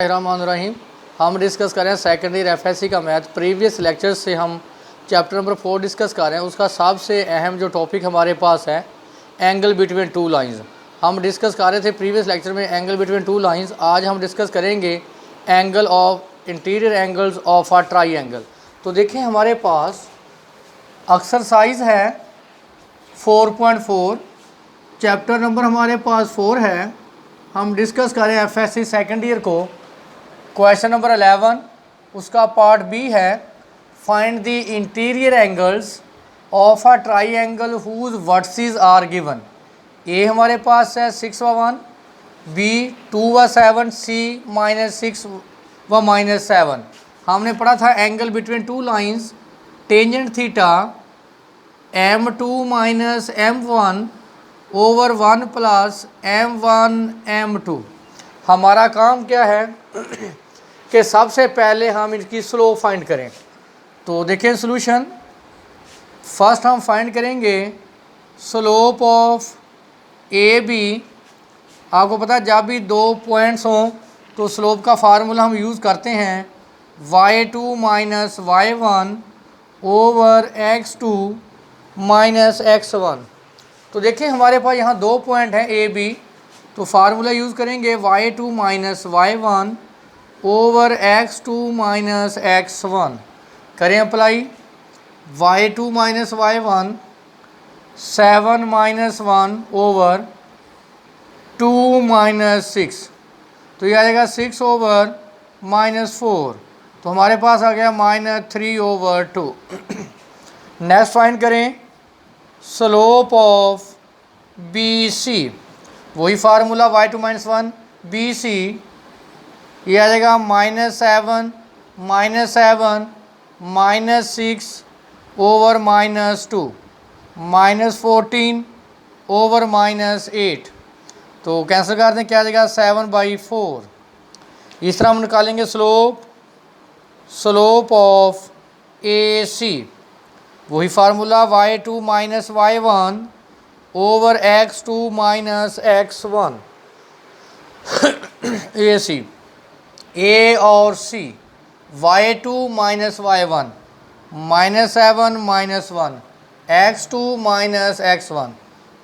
रहीम। हम डिस्कस कर रहे हैं सेकेंड ईयर एफएससी का मैथ। प्रीवियस लेक्चर से हम चैप्टर नंबर 4 डिस्कस कर रहे हैं। उसका सबसे अहम जो टॉपिक हमारे पास है एंगल बिटवीन टू लाइंस। हम डिस्कस कर रहे थे प्रीवियस लेक्चर में एंगल बिटवीन टू लाइंस। आज हम डिस्कस करेंगे angle of interior angles of a triangle. तो देखें हमारे पास एक्सरसाइज है 4.4, चैप्टर नंबर हमारे पास 4 है। हम डिस्कस करें एफएससी सेकेंड ईयर को। क्वेश्चन नंबर 11 उसका पार्ट बी है, find the interior angles of a triangle whose vertices are given. A हमारे पास है 6 व 1, बी 2 व 7, सी -6 व -7। हमने पढ़ा था angle between two lines tangent theta m2 - m1 over 1 plus m1 m2। हमारा काम क्या है कि सबसे पहले हम इनकी स्लोप फाइंड करें। तो देखें सॉल्यूशन, फर्स्ट हम फाइंड करेंगे स्लोप ऑफ ए बी। आपको पता है जब भी दो पॉइंट्स हों तो स्लोप का फार्मूला हम यूज़ करते हैं y2 - y1 over x2 - x1। तो देखिए हमारे पास यहाँ दो पॉइंट हैं ए बी, तो फार्मूला यूज़ करेंगे y2 - y1 over x2 - x1। करें अप्लाई। y2 - y1 7 - 1 ओवर 2 - 6, तो ये आ जाएगा 6 ओवर -4, तो हमारे पास आ गया -3 ओवर 2। नेक्स्ट फाइंड करें स्लोप ऑफ बी सी। वही फार्मूला y2 - 1 बी सी, ये आ जाएगा -7 -7 -6 ओवर -2 -14 ओवर -8। तो कैंसिल कर दें, क्या आ जाएगा 7/4। इस तरह हम निकालेंगे स्लोप ऑफ ए सी। वही formula y2 - y1 over x2 - x1। ए सी, ए और सी y2 - y1 -7 -1 x2 - x1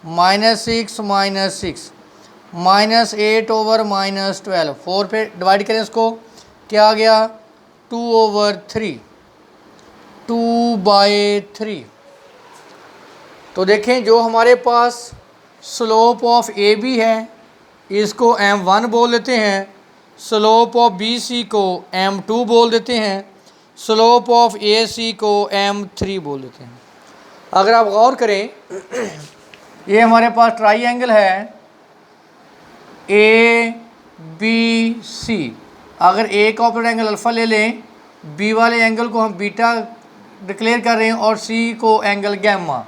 -6 -8 over -12। 4 पे डिवाइड करें इसको, क्या आ गया 2 ओवर 3, 2/3। तो देखें जो हमारे पास स्लोप ऑफ ए बी है इसको m1 बोल देते हैं, स्लोप ऑफ बी सी को m2 बोल देते हैं, स्लोप ऑफ ए सी को m3 बोल देते हैं। अगर आप गौर करें ये हमारे पास ट्राईएंगल है ए बी सी। अगर ए का ऑपोजिट एंगल अल्फ़ा ले लें, बी वाले एंगल को हम बीटा डिक्लेयर कर रहे हैं और सी को एंगल गैमा।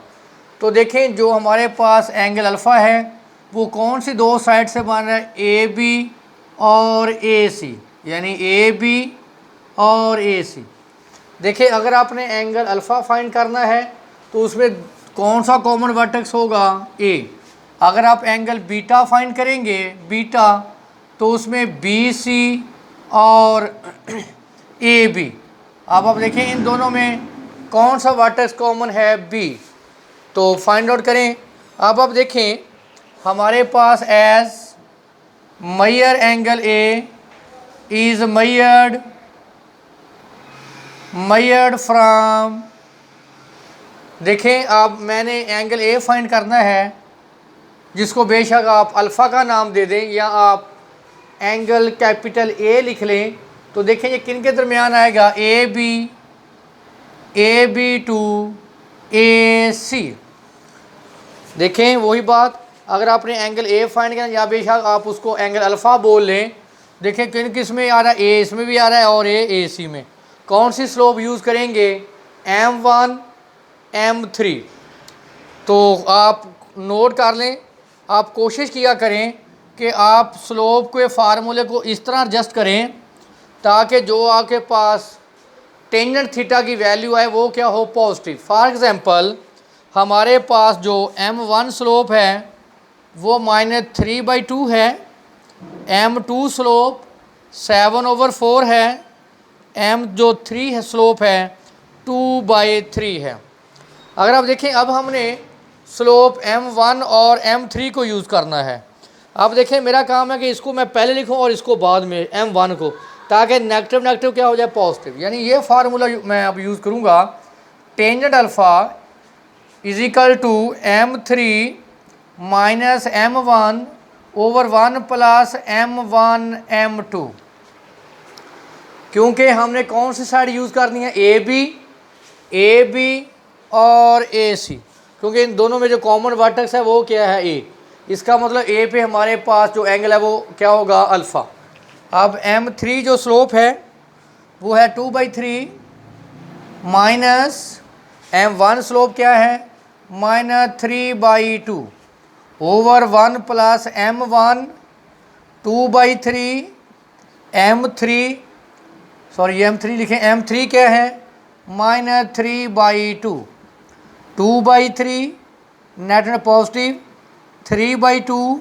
तो देखें जो हमारे पास एंगल अल्फ़ा है वो कौन सी दो साइड से बन रहा है, ए बी और ए सी, यानी ए बी और ए सी। देखिए अगर आपने एंगल अल्फ़ा फाइंड करना है तो उसमें कौन सा कॉमन वर्टेक्स होगा, ए। अगर आप एंगल बीटा फाइंड करेंगे बीटा, तो उसमें बी सी और ए बी। अब आप देखें इन दोनों में कौन सा वर्टेक्स कॉमन है, बी। तो फाइंड आउट करें। अब आप देखें हमारे पास as measure angle A is measured from, देखें आप मैंने एंगल ए फाइंड करना है जिसको बेशक आप अल्फ़ा का नाम दे दें या आप एंगल कैपिटल ए लिख लें। तो देखें ये किन के दरमियान आएगा, ए बी टू ए सी। देखें वही बात, अगर आपने एंगल ए फाइंड किया या बेशक आप उसको एंगल अल्फ़ा बोल लें। देखें किन किस में आ रहा है, ए इसमें भी आ रहा है और ए सी में। कौन सी स्लोप यूज़ करेंगे, m1 m3। तो आप नोट कर लें, आप कोशिश किया करें कि आप स्लोप के फार्मूले को इस तरह एडजस्ट करें ताकि जो आपके पास टेंजेंट थीटा की वैल्यू है वो क्या हो, पॉजिटिव। फॉर एग्ज़ाम्पल हमारे पास जो m1 स्लोप है वो -3/2 है, m2 स्लोप 7/4 है, m जो 3 है स्लोप है 2/3 है। अगर आप देखें अब हमने स्लोप m1 और m3 को यूज़ करना है। अब देखें मेरा काम है कि इसको मैं पहले लिखूं और इसको बाद में m1 को, ताकि नेगेटिव नेगेटिव क्या हो जाए पॉजिटिव। यानी ये फार्मूला मैं अब यूज़ करूँगा, tangent alpha is equal to m3 minus m1 over 1 plus m1 m2। क्योंकि हमने कौन सी साइड यूज़ करनी है, ए बी और ए सी, क्योंकि इन दोनों में जो कॉमन वर्टेक्स है वो क्या है, ए। इसका मतलब ए पे हमारे पास जो एंगल है वो क्या होगा, अल्फ़ा। अब m3 जो स्लोप है वो है 2/3 माइनस m1 स्लोप क्या है -3/2 ओवर 1 प्लस m1 2/3 m3 लिखें, m3 क्या है -3/2 2/3 नेट में पॉजिटिव 3/2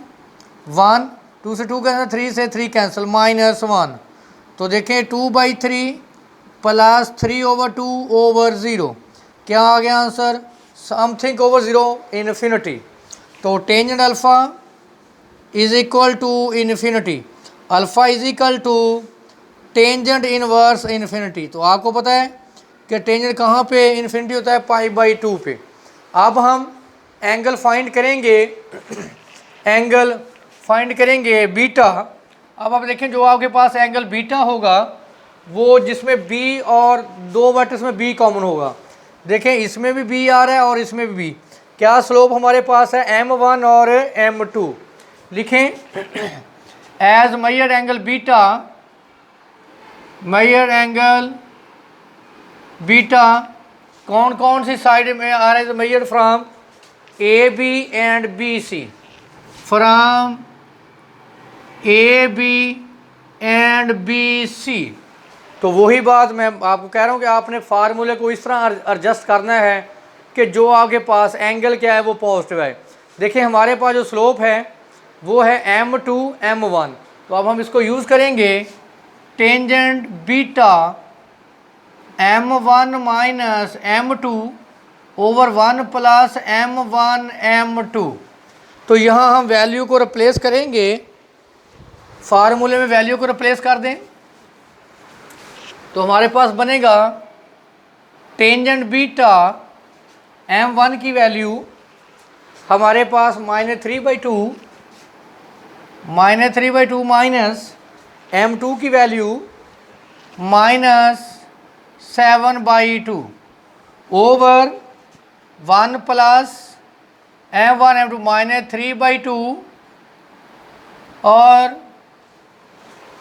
1 2 से 2 कैंसिल 3 से 3 कैंसिल -1। तो देखें 2/3 प्लस 3/2/0 क्या आ गया आंसर, समथिंग ओवर 0 इन्फिनिटी। तो tangent alpha is equal to infinity, alpha is equal to tangent inverse infinity. तो आपको पता है कि टेंजेंट कहाँ पे इन्फिनिटी होता है, π/2 पे। अब हम एंगल फाइंड करेंगे, एंगल फाइंड करेंगे बीटा। अब आप देखें जो आपके पास एंगल बीटा होगा वो जिसमें बी और दो वर्टेक्स में बी कॉमन होगा। देखें इसमें भी बी आ रहा है और इसमें भी बी। क्या स्लोप हमारे पास है m1 और m2। लिखें as measured angle beta, measured angle beta कौन कौन सी साइड में आ रहा है, measured from A B and B C, from A B and B C. तो वही बात मैं आपको कह रहा हूँ कि आपने फार्मूले को इस तरह एडजस्ट करना है कि जो आपके पास एंगल क्या है वो पॉजिटिव है। देखिए हमारे पास जो स्लोप है वो है m2 m1, तो अब हम इसको यूज़ करेंगे tangent beta m1 minus m2 over 1 plus m1 m2। तो यहाँ हम वैल्यू को रिप्लेस करेंगे, फार्मूले में वैल्यू को रिप्लेस कर दें तो हमारे पास बनेगा टेंजेंट बीटा m1 की वैल्यू हमारे पास -3/2 माइनस m2 की value -7/2 over 1 plus m1 m2 -3/2 और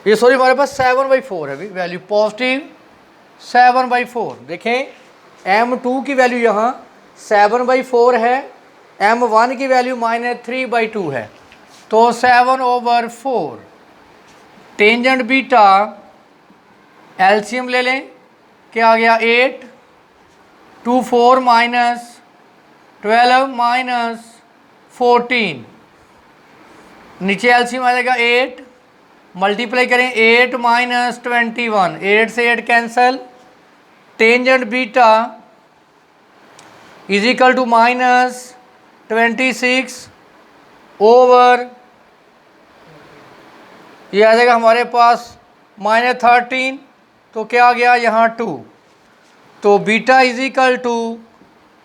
ये सॉरी हमारे पास 7/4 है वैल्यू, पॉजिटिव 7/4। देखें m2 की वैल्यू यहाँ 7/4 है, m1 की वैल्यू -3/2 है, तो 7/4। टेंजेंट बीटा एलसीएम ले लें, क्या आ गया 8 2 4 माइनस 12 माइनस 14, नीचे एलसीएम आ जाएगा 8 मल्टीप्लाई करें 8 माइनस 21, 8 से 8 cancel. Tangent beta is equal to -26 over ये आ जाएगा हमारे पास -13, तो क्या आ गया यहाँ 2। तो beta is equal to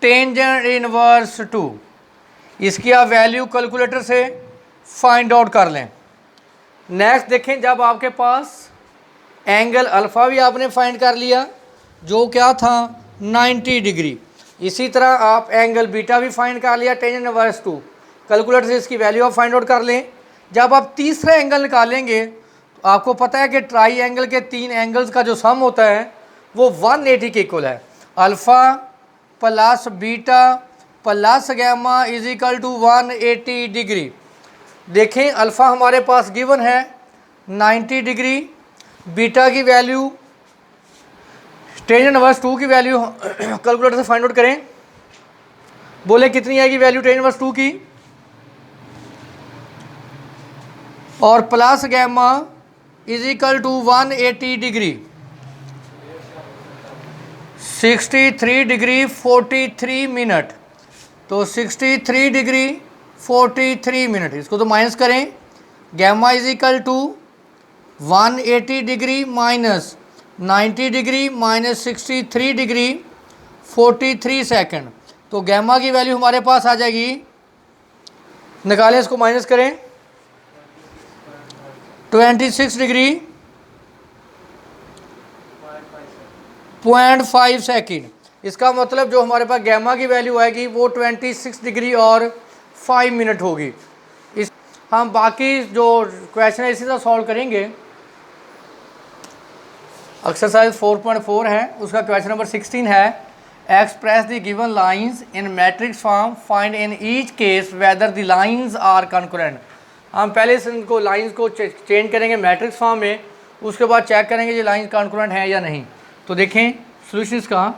tangent inverse 2। इसकी आप वैल्यू कैलकुलेटर से फाइंड आउट कर लें। नेक्स्ट देखें जब आपके पास एंगल अल्फ़ा भी आपने फाइंड कर लिया जो क्या था 90 डिग्री, इसी तरह आप एंगल बीटा भी फाइंड कर लिया टेंजेंट इनवर्स 2, कैलकुलेटर से इसकी वैल्यू आप फाइंड आउट कर लें। जब आप तीसरा एंगल निकालेंगे तो आपको पता है कि ट्राई एंगल के 3 एंगल्स का जो सम होता है वो 180 के इक्वल है। Alpha plus beta plus gamma is equal to 180 degree. देखें अल्फ़ा हमारे पास गिवन है 90 डिग्री, बीटा की वैल्यू टेंजेंट इनवर्स 2 की वैल्यू कैलकुलेटर से फाइंड आउट करें, बोले कितनी आएगी वैल्यू टेंजेंट इनवर्स 2 की, और plus gamma is equal to 180 degree, 63 degree 43 minute. तो 63 डिग्री 43 मिनट, इसको तो माइनस करें। Gamma is equal to 180 degree minus 90 degree minus 63 degree 43 second. तो गैमा की वैल्यू हमारे पास आ जाएगी, निकालें इसको, माइनस करें, 26 डिग्री 0.5 सेकेंड। इसका मतलब जो हमारे पास गैमा की वैल्यू आएगी वो 26 डिग्री और 5 मिनट होगी। इस हम बाकी जो क्वेश्चन है इसी तरह सॉल्व करेंगे। एक्सरसाइज 4.4 है, उसका क्वेश्चन नंबर 16 है, express the given lines in matrix form, find in each case whether the lines are concurrent. हम पहले से इनको लाइंस को चेंज करेंगे मैट्रिक्स फॉर्म में, उसके बाद चेक करेंगे ये लाइंस कॉन्करेंट है या नहीं। तो देखें सोल्यूशन इसका,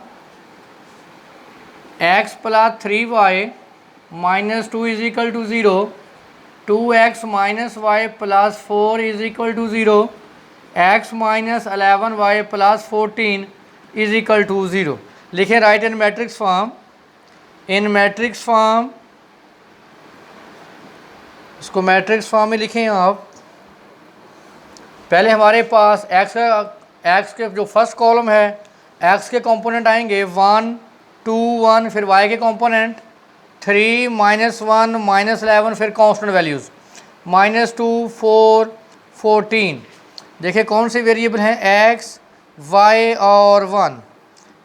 x plus 3y minus 2 is equal to 0, 2x minus y plus 4 is equal to 0, x minus 11y plus 14 is equal to 0। लिखें right in matrix form, in matrix form, इसको matrix form में लिखें आप। पहले हमारे पास x के जो फर्स्ट कॉलम है, x के कंपोनेंट आएंगे 1 2 1, फिर y के कंपोनेंट 3 -1 -11, फिर कांस्टेंट वैल्यूज़ -2 4 14। देखिए कौन से वेरिएबल हैं, x y और 1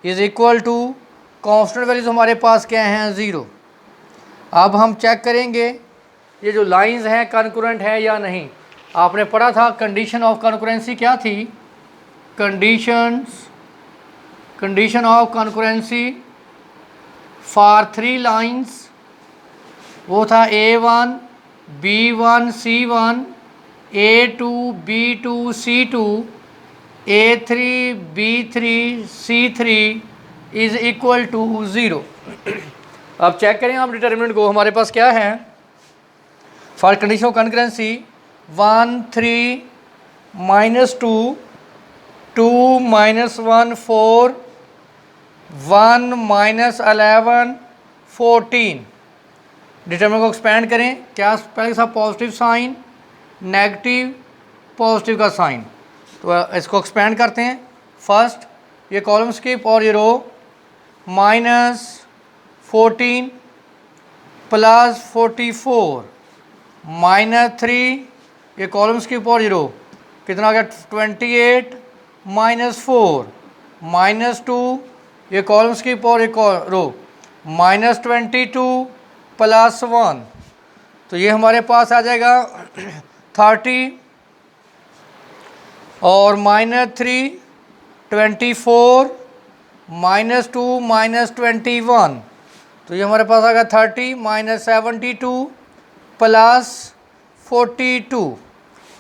is equal to constant values हमारे पास क्या हैं, 0। अब हम चेक करेंगे ये जो लाइंस हैं कॉन्करेंट है या नहीं। आपने पढ़ा था कंडीशन ऑफ कॉन्करेंसी क्या थी, condition of concurrency for 3 lines, वो था A1 B1 C1, A2 B2 C2, A3 B3 C3 is equal to 0। अब चेक करें आप डिटर्मिनेंट को, हमारे पास क्या है for condition of concurrency, 1 3 -2 2 -1 4 1 -11 14। Determinant को एक्सपेंड करें, क्या पहले साथ पॉजिटिव साइन नेगेटिव पॉजिटिव का साइन, तो इसको एक्सपेंड करते हैं। फर्स्ट ये कॉलम स्किप और ये रो, -14 प्लस 44 -3, ये कॉलम स्किप और ये रो, कितना आ गया 28 -4 -2, ये कॉलम स्किप और एक रो, -22 प्लस 1, तो ये हमारे पास आ जाएगा 30 और -3 24 -2 -21, तो ये हमारे पास आ गया 30 -72 प्लस 42।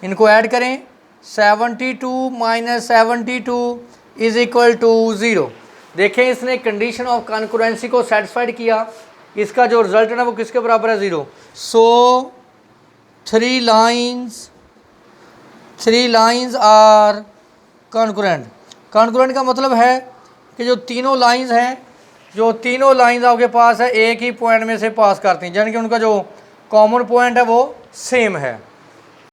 इनको ऐड करें, 72 -72 इज इक्वल टू 0। देखें इसने कंडीशन ऑफ कॉन्करेंसी को सेटिस्फाइड किया, इसका जो रिजल्ट है ना वो किसके बराबर है, 0। सो 3 लाइंस आर कॉन्करेंट। कॉन्करेंट का मतलब है कि जो तीनों लाइंस हैं, जो तीनों लाइंस आपके पास है एक ही पॉइंट में से पास करती हैं, यानी कि उनका जो कॉमन पॉइंट है वो सेम है।